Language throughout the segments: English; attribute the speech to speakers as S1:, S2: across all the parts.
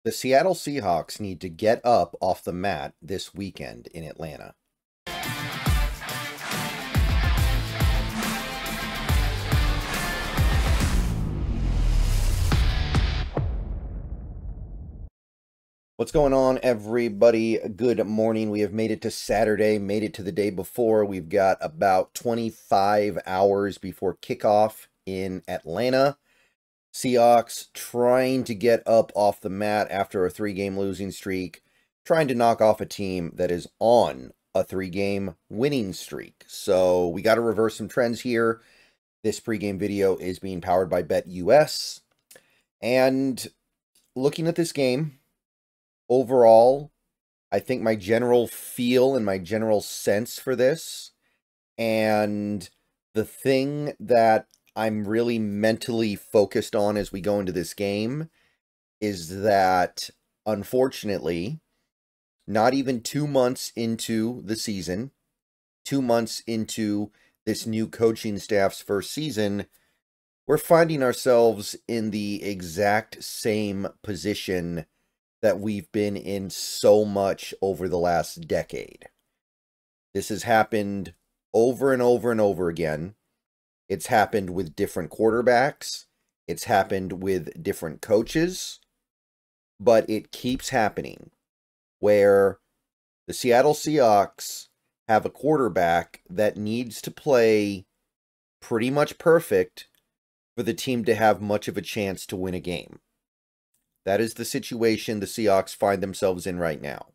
S1: The Seattle Seahawks need to get up off the mat this weekend in Atlanta. What's going on, everybody? Good morning. We have made it to Saturday, made it to the day before. We've got about 25 hours before kickoff in Atlanta. Seahawks trying to get up off the mat after a 3-game losing streak, trying to knock off a team that is on a 3-game winning streak. So we got to reverse some trends here. This pregame video is being powered by BetUS. And looking at this game, overall, I think my general feel and my general sense for this, and the thing that I'm really mentally focused on as we go into this game is that, unfortunately, not even 2 months into the season, 2 months into this new coaching staff's first season, we're finding ourselves in the exact same position that we've been in so much over the last decade. This has happened over and over and over again. It's happened with different quarterbacks. It's happened with different coaches. But it keeps happening where the Seattle Seahawks have a quarterback that needs to play pretty much perfect for the team to have much of a chance to win a game. That is the situation the Seahawks find themselves in right now.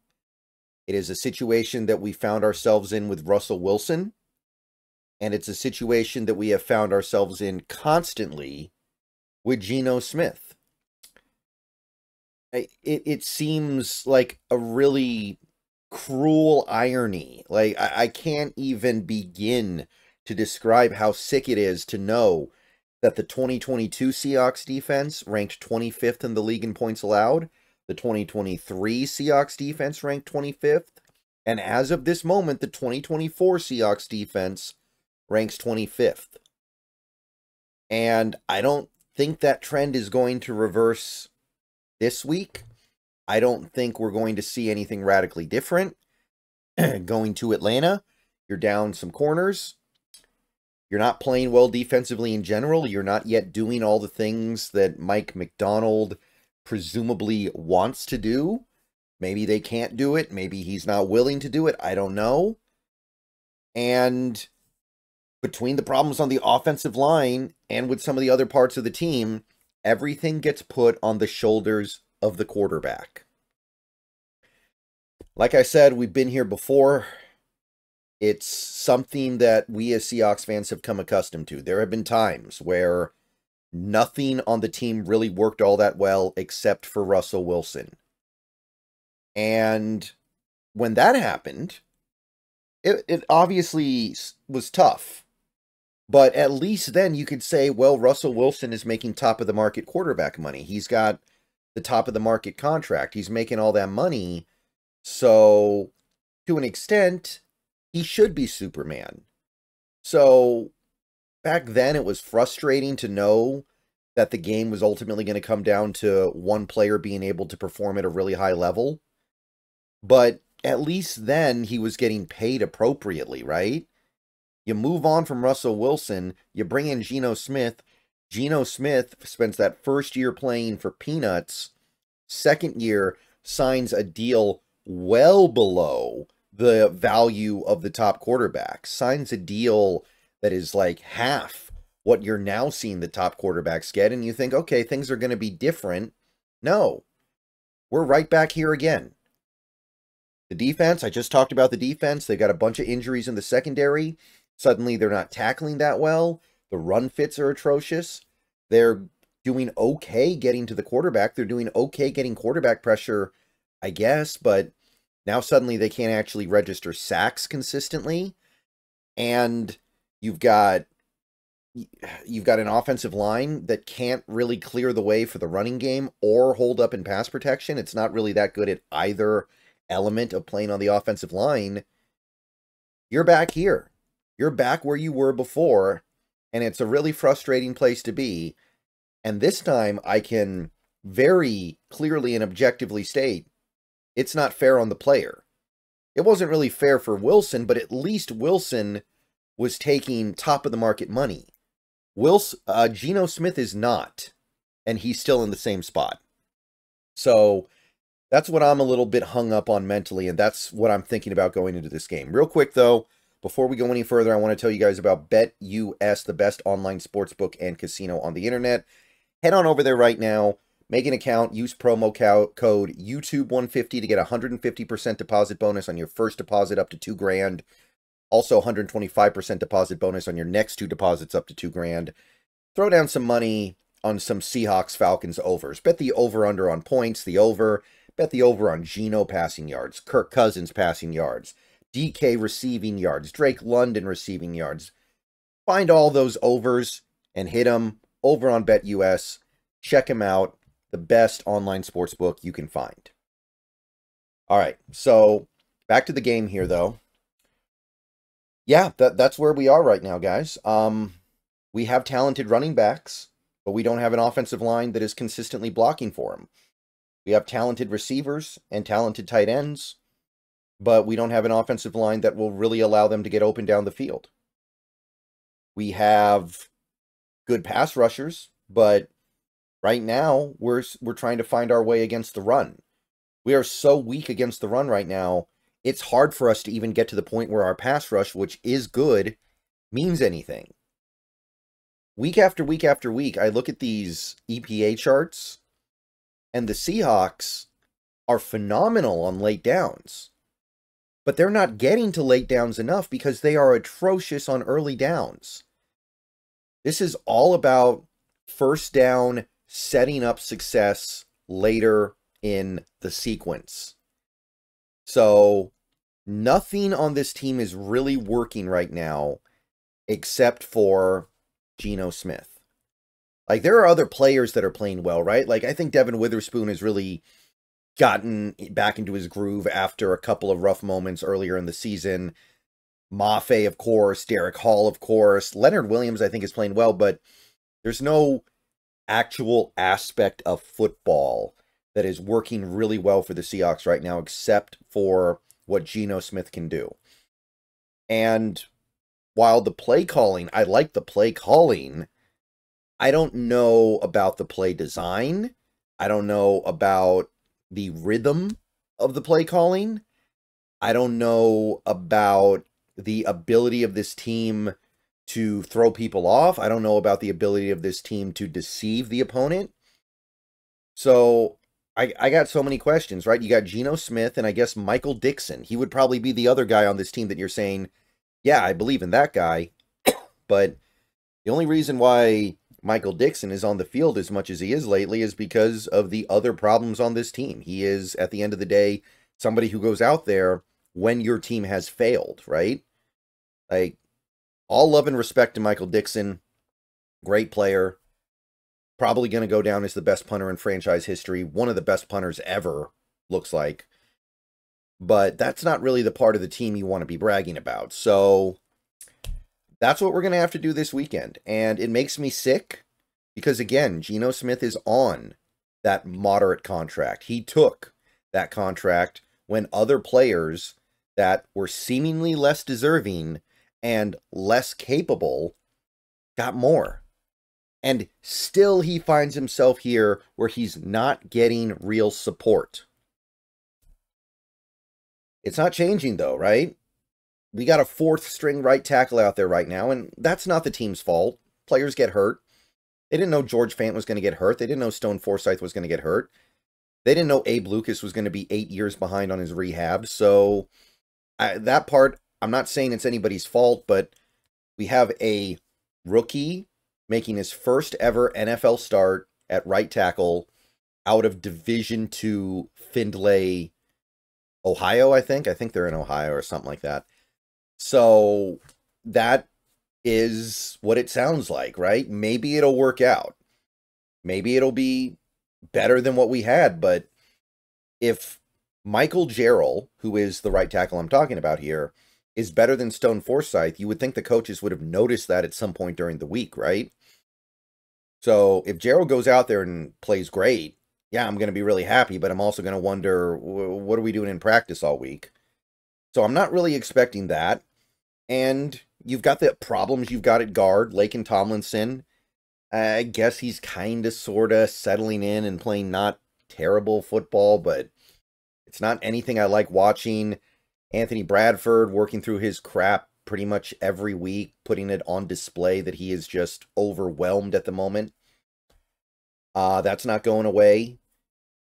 S1: It is a situation that we found ourselves in with Russell Wilson, and it's a situation that we have found ourselves in constantly with Geno Smith. It seems like a really cruel irony. Like, I can't even begin to describe how sick it is to know that the 2022 Seahawks defense ranked 25th in the league in points allowed. The 2023 Seahawks defense ranked 25th. And as of this moment, the 2024 Seahawks defense ranks 25th. And I don't think that trend is going to reverse this week. I don't think we're going to see anything radically different. Going to Atlanta, you're down some corners. You're not playing well defensively in general. You're not yet doing all the things that Mike Macdonald presumably wants to do. Maybe they can't do it. Maybe he's not willing to do it. I don't know. And between the problems on the offensive line and with some of the other parts of the team, everything gets put on the shoulders of the quarterback. Like I said, we've been here before. It's something that we as Seahawks fans have come accustomed to. There have been times where nothing on the team really worked all that well except for Russell Wilson. And when that happened, it obviously was tough. But at least then you could say, well, Russell Wilson is making top-of-the-market quarterback money. He's got the top-of-the-market contract. He's making all that money. So, to an extent, he should be Superman. So, back then it was frustrating to know that the game was ultimately going to come down to one player being able to perform at a really high level. But at least then he was getting paid appropriately, right? You move on from Russell Wilson, you bring in Geno Smith. Geno Smith spends that first year playing for peanuts. Second year, signs a deal well below the value of the top quarterback, signs a deal that is like half what you're now seeing the top quarterbacks get, and you think, okay, things are going to be different. No, we're right back here again. The defense, I just talked about the defense. They've got a bunch of injuries in the secondary. Suddenly they're not tackling that well. The run fits are atrocious. They're doing okay getting to the quarterback. They're doing okay getting quarterback pressure, I guess, but now suddenly they can't actually register sacks consistently. And you've got an offensive line that can't really clear the way for the running game or hold up in pass protection. It's not really that good at either element of playing on the offensive line. You're back here. You're back where you were before, and it's a really frustrating place to be. And this time I can very clearly and objectively state it's not fair on the player. It wasn't really fair for Wilson, but at least Wilson was taking top of the market money. Geno Smith is not, and he's still in the same spot. So that's what I'm a little bit hung up on mentally, and that's what I'm thinking about going into this game. Real quick, though, before we go any further, I want to tell you guys about BetUS, the best online sportsbook and casino on the internet. Head on over there right now, make an account, use promo code YouTube150 to get a 150% deposit bonus on your first deposit up to $2,000. Also, 125% deposit bonus on your next 2 deposits up to $2,000. Throw down some money on some Seahawks Falcons overs. Bet the over-under on points, the over. Bet the over on Geno passing yards, Kirk Cousins passing yards, DK receiving yards, Drake London receiving yards. Find all those overs and hit them over on BetUS. Check them out. The best online sportsbook you can find. All right, so back to the game here, though. Yeah, that's where we are right now, guys. We have talented running backs, but we don't have an offensive line that is consistently blocking for them. We have talented receivers and talented tight ends, but we don't have an offensive line that will really allow them to get open down the field. We have good pass rushers, but right now we're trying to find our way against the run. We are so weak against the run right now, it's hard for us to even get to the point where our pass rush, which is good, means anything. Week after week after week, I look at these EPA charts, and the Seahawks are phenomenal on late downs. But they're not getting to late downs enough because they are atrocious on early downs. This is all about first down, setting up success later in the sequence. So nothing on this team is really working right now except for Geno Smith. Like, there are other players that are playing well, right? Like, I think Devin Witherspoon has really gotten back into his groove after a couple of rough moments earlier in the season. Mafe, of course. Derek Hall, of course. Leonard Williams, I think, is playing well, but there's no actual aspect of football that is working really well for the Seahawks right now, except for what Geno Smith can do. And while the play calling, I like the play calling, I don't know about the play design. I don't know about the rhythm of the play calling. I don't know about the ability of this team to throw people off. I don't know about the ability of this team to deceive the opponent. So I got so many questions, right? You got Geno Smith and I guess Michael Dixon. He would probably be the other guy on this team that you're saying, yeah, I believe in that guy. But the only reason why Michael Dixon is on the field as much as he is lately is because of the other problems on this team. He is, at the end of the day, somebody who goes out there when your team has failed, right? Like, all love and respect to Michael Dixon. Great player. Probably going to go down as the best punter in franchise history. One of the best punters ever, looks like. But that's not really the part of the team you want to be bragging about. So that's what we're going to have to do this weekend. And it makes me sick because, again, Geno Smith is on that moderate contract. He took that contract when other players that were seemingly less deserving and less capable got more. And still he finds himself here where he's not getting real support. It's not changing though, right? We got a 4th string right tackle out there right now, and that's not the team's fault. Players get hurt. They didn't know George Fant was going to get hurt. They didn't know Stone Forsythe was going to get hurt. They didn't know Abe Lucas was going to be 8 years behind on his rehab. So that part, I'm not saying it's anybody's fault, but we have a rookie making his first ever NFL start at right tackle out of Division II Findlay, Ohio, I think. I think they're in Ohio or something like that. So that is what it sounds like, right? Maybe it'll work out. Maybe it'll be better than what we had, but if Michael Jarrell, who is the right tackle I'm talking about here, is better than Stone Forsythe, you would think the coaches would have noticed that at some point during the week, right? So if Jarrell goes out there and plays great, yeah, I'm going to be really happy, but I'm also going to wonder, what are we doing in practice all week? So I'm not really expecting that. And you've got the problems you've got at guard, Laken Tomlinson. I guess he's kind of, sort of settling in and playing not terrible football, but it's not anything I like watching. Anthony Bradford working through his crap pretty much every week, putting it on display that he is just overwhelmed at the moment. That's not going away.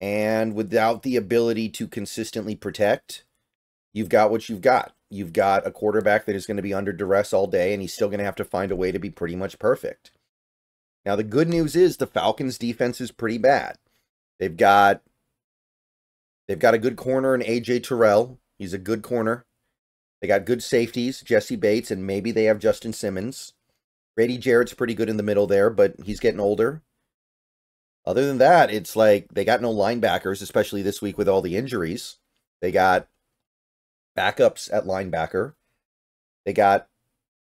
S1: And without the ability to consistently protect, you've got what you've got. You've got a quarterback that is going to be under duress all day, and he's still going to have to find a way to be pretty much perfect. Now, the good news is the Falcons' defense is pretty bad. They've got a good corner in A.J. Terrell. He's a good corner. They got good safeties, Jesse Bates, and maybe they have Justin Simmons. Grady Jarrett's pretty good in the middle there, but he's getting older. Other than that, it's like they got no linebackers, especially this week with all the injuries. They got backups at linebacker. They got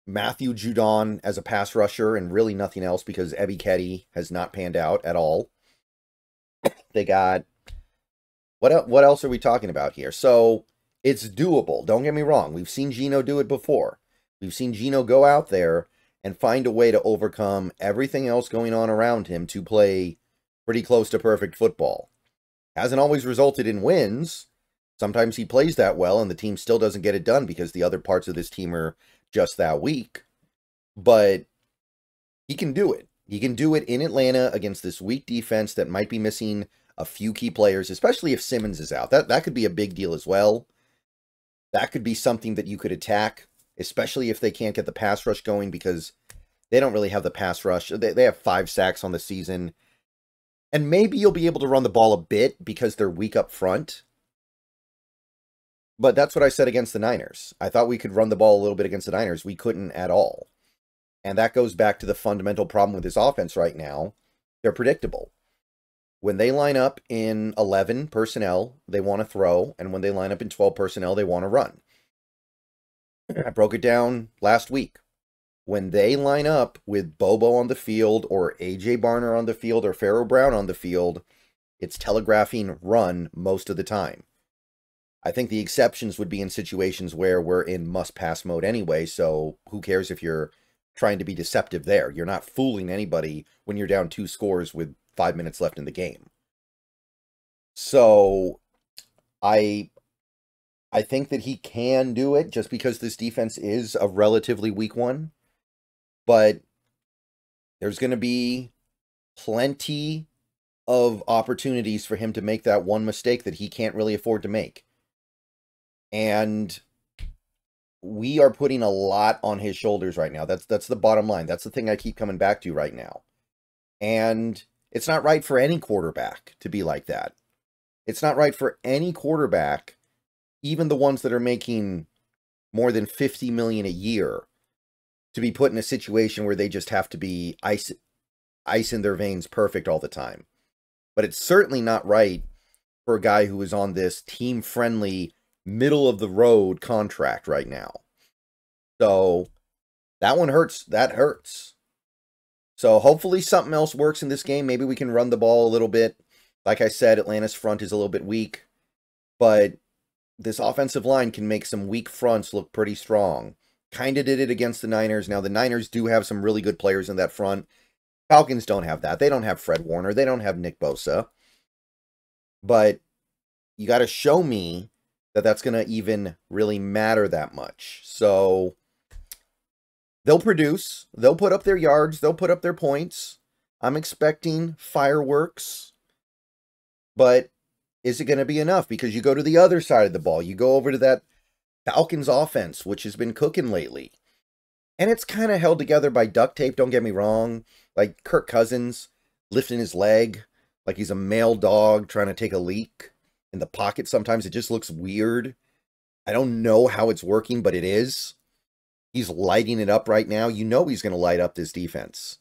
S1: Matthew Judon as a pass rusher and really nothing else because Ebby Ketty has not panned out at all. They got... What else are we talking about here? So, it's doable. Don't get me wrong. We've seen Gino do it before. We've seen Gino go out there and find a way to overcome everything else going on around him to play pretty close to perfect football. Hasn't always resulted in wins. Sometimes he plays that well and the team still doesn't get it done because the other parts of this team are just that weak. But he can do it. He can do it in Atlanta against this weak defense that might be missing a few key players, especially if Simmons is out. That could be a big deal as well. That could be something that you could attack, especially if they can't get the pass rush going because they don't really have the pass rush. They have 5 sacks on the season. And maybe you'll be able to run the ball a bit because they're weak up front. But that's what I said against the Niners. I thought we could run the ball a little bit against the Niners. We couldn't at all. And that goes back to the fundamental problem with this offense right now. They're predictable. When they line up in 11 personnel, they want to throw. And when they line up in 12 personnel, they want to run. I broke it down last week. When they line up with Bobo on the field or A.J. Barner on the field or Pharaoh Brown on the field, it's telegraphing run most of the time. I think the exceptions would be in situations where we're in must-pass mode anyway, so who cares if you're trying to be deceptive there? You're not fooling anybody when you're down 2 scores with 5 minutes left in the game. So, I think that he can do it just because this defense is a relatively weak one. But there's going to be plenty of opportunities for him to make that one mistake that he can't really afford to make. And we are putting a lot on his shoulders right now. That's the bottom line. That's the thing I keep coming back to right now. And it's not right for any quarterback to be like that. It's not right for any quarterback, even the ones that are making more than $50 million a year, to be put in a situation where they just have to be ice in their veins perfect all the time. But it's certainly not right for a guy who is on this team-friendly, middle-of-the-road contract right now. So, that one hurts. That hurts. So, hopefully something else works in this game. Maybe we can run the ball a little bit. Like I said, Atlanta's front is a little bit weak. But this offensive line can make some weak fronts look pretty strong. Kind of did it against the Niners. Now, the Niners do have some really good players in that front. Falcons don't have that. They don't have Fred Warner. They don't have Nick Bosa. But you got to show me that that's going to even really matter that much. So, they'll produce. They'll put up their yards. They'll put up their points. I'm expecting fireworks. But is it going to be enough? Because you go to the other side of the ball. You go over to that Falcons offense, which has been cooking lately. And it's kind of held together by duct tape, don't get me wrong. Like Kirk Cousins lifting his leg like he's a male dog trying to take a leak in the pocket. Sometimes it just looks weird. I don't know how it's working, but it is. He's lighting it up right now. You know he's going to light up this defense.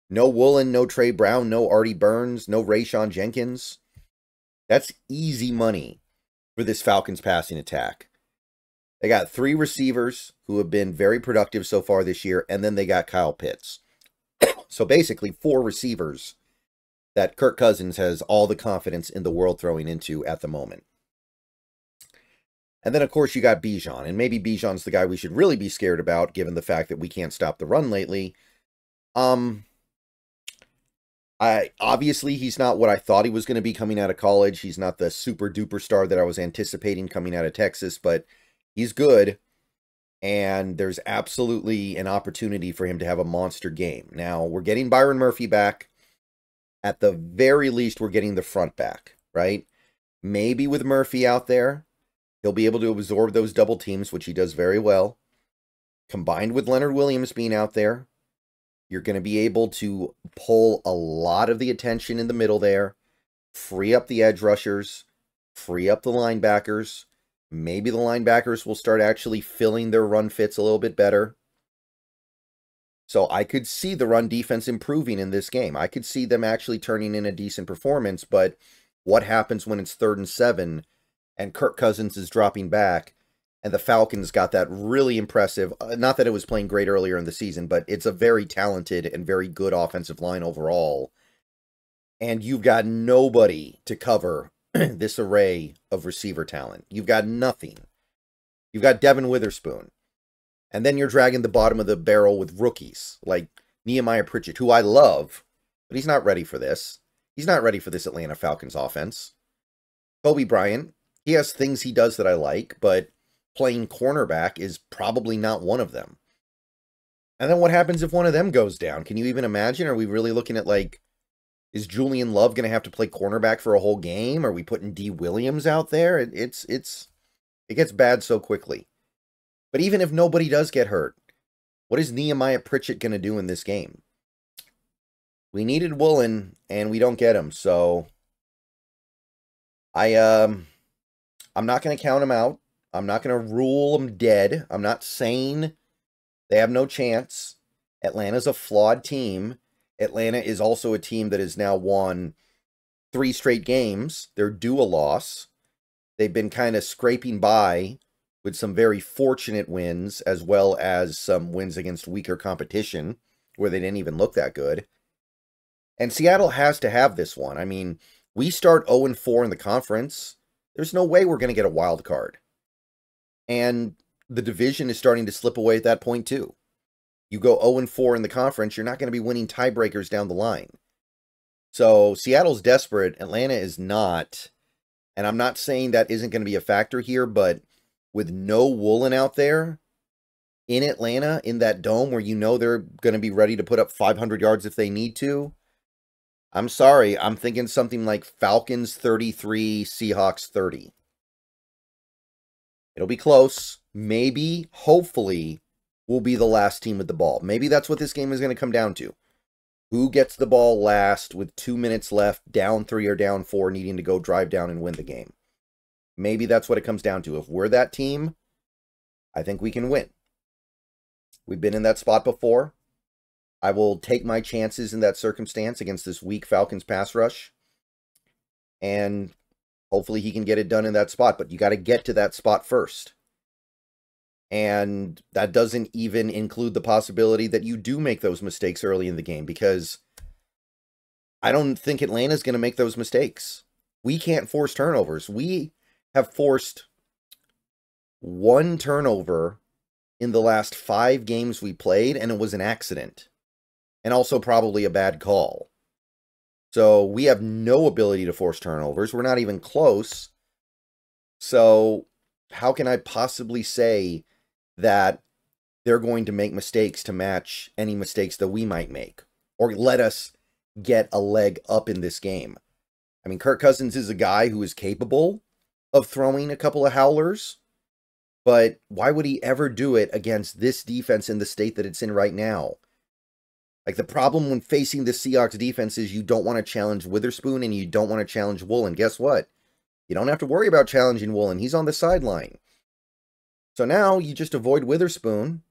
S1: No Woolen, no Trey Brown, no Artie Burns, no Rayshon Jenkins. That's easy money for this Falcons passing attack. They got 3 receivers who have been very productive so far this year, and then they got Kyle Pitts. So basically 4 receivers that Kirk Cousins has all the confidence in the world throwing into at the moment. And then, of course, you got Bijan. And maybe Bijan's the guy we should really be scared about, given the fact that we can't stop the run lately. Obviously, he's not what I thought he was going to be coming out of college. He's not the super-duper star that I was anticipating coming out of Texas, but he's good. And there's absolutely an opportunity for him to have a monster game. Now, we're getting Byron Murphy back. At the very least, we're getting the front back, right? Maybe with Murphy out there, he'll be able to absorb those double teams, which he does very well. Combined with Leonard Williams being out there, you're going to be able to pull a lot of the attention in the middle there, free up the edge rushers, free up the linebackers. Maybe the linebackers will start actually filling their run fits a little bit better. So I could see the run defense improving in this game. I could see them actually turning in a decent performance, but what happens when it's 3rd and 7 and Kirk Cousins is dropping back and the Falcons got that really impressive, not that it was playing great earlier in the season, but it's a very talented and very good offensive line overall. And you've got nobody to cover this array of receiver talent. You've got nothing. You've got Devin Witherspoon. And then you're dragging the bottom of the barrel with rookies like Nehemiah Pritchett, who I love, but he's not ready for this. He's not ready for this Atlanta Falcons offense. Kobe Bryant, he has things he does that I like, but playing cornerback is probably not one of them. And then what happens if one of them goes down? Can you even imagine? Are we really looking at, like, is Julian Love going to have to play cornerback for a whole game? Are we putting D. Williams out there? It gets bad so quickly. But even if nobody does get hurt, what is Nehemiah Pritchett going to do in this game? We needed Woolen, and we don't get him, so I'm not going to count him out. I'm not going to rule them dead. I'm not saying they have no chance. Atlanta's a flawed team. Atlanta is also a team that has now won 3 straight games. They're due a loss. They've been kind of scraping by with some very fortunate wins, as well as some wins against weaker competition, where they didn't even look that good. And Seattle has to have this one. I mean, we start 0-4 in the conference. There's no way we're going to get a wild card. And the division is starting to slip away at that point, too. You go 0-4 in the conference, you're not going to be winning tiebreakers down the line. So Seattle's desperate. Atlanta is not. And I'm not saying that isn't going to be a factor here, but with no Woolen out there in Atlanta, in that dome where you know they're going to be ready to put up 500 yards if they need to, I'm sorry, I'm thinking something like Falcons 33, Seahawks 30. It'll be close. Maybe, hopefully, we'll be the last team with the ball. Maybe that's what this game is going to come down to. Who gets the ball last with 2 minutes left, down 3 or down 4, needing to go drive down and win the game. Maybe that's what it comes down to. If we're that team, I think we can win. We've been in that spot before. I will take my chances in that circumstance against this weak Falcons pass rush. And hopefully he can get it done in that spot. But you got to get to that spot first. And that doesn't even include the possibility that you do make those mistakes early in the game, because I don't think Atlanta's going to make those mistakes. We can't force turnovers. We have forced 1 turnover in the last 5 games we played, and it was an accident. And also probably a bad call. So we have no ability to force turnovers. We're not even close. So how can I possibly say that they're going to make mistakes to match any mistakes that we might make, or let us get a leg up in this game? I mean, Kirk Cousins is a guy who is capable of throwing a couple of howlers, but why would he ever do it against this defense in the state that it's in right now? Like, the problem when facing the Seahawks defense is you don't want to challenge Witherspoon and you don't want to challenge Woolen. Guess what? You don't have to worry about challenging Woolen. He's on the sideline. So now you just avoid Witherspoon,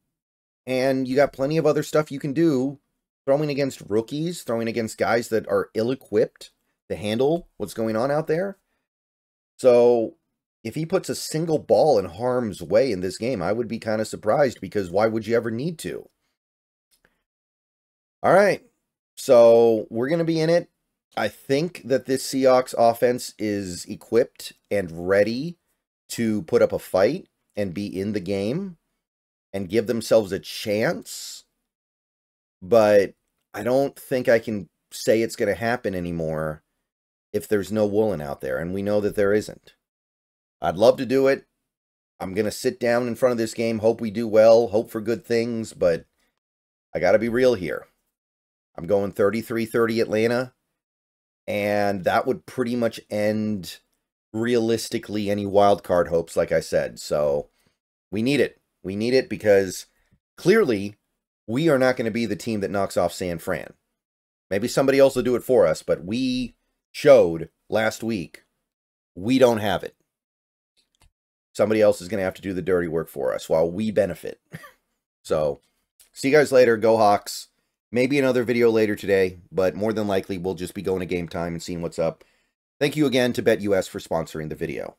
S1: and you got plenty of other stuff you can do, throwing against rookies, throwing against guys that are ill-equipped to handle what's going on out there. So if he puts a single ball in harm's way in this game, I would be kind of surprised, because why would you ever need to? All right, so we're going to be in it. I think that this Seahawks offense is equipped and ready to put up a fight and be in the game and give themselves a chance. But I don't think I can say it's going to happen anymore if there's no Woolen out there, and we know that there isn't. I'd love to do it. I'm going to sit down in front of this game, hope we do well, hope for good things, but I got to be real here. I'm going 33-30 Atlanta, and that would pretty much end, realistically, any wild card hopes, like I said. So we need it. We need it because clearly we are not going to be the team that knocks off San Fran. Maybe somebody else will do it for us, but we showed last week we don't have it. Somebody else is going to have to do the dirty work for us while we benefit. So, see you guys later. Go Hawks. Maybe another video later today, but more than likely we'll just be going to game time and seeing what's up. Thank you again to BetUS for sponsoring the video.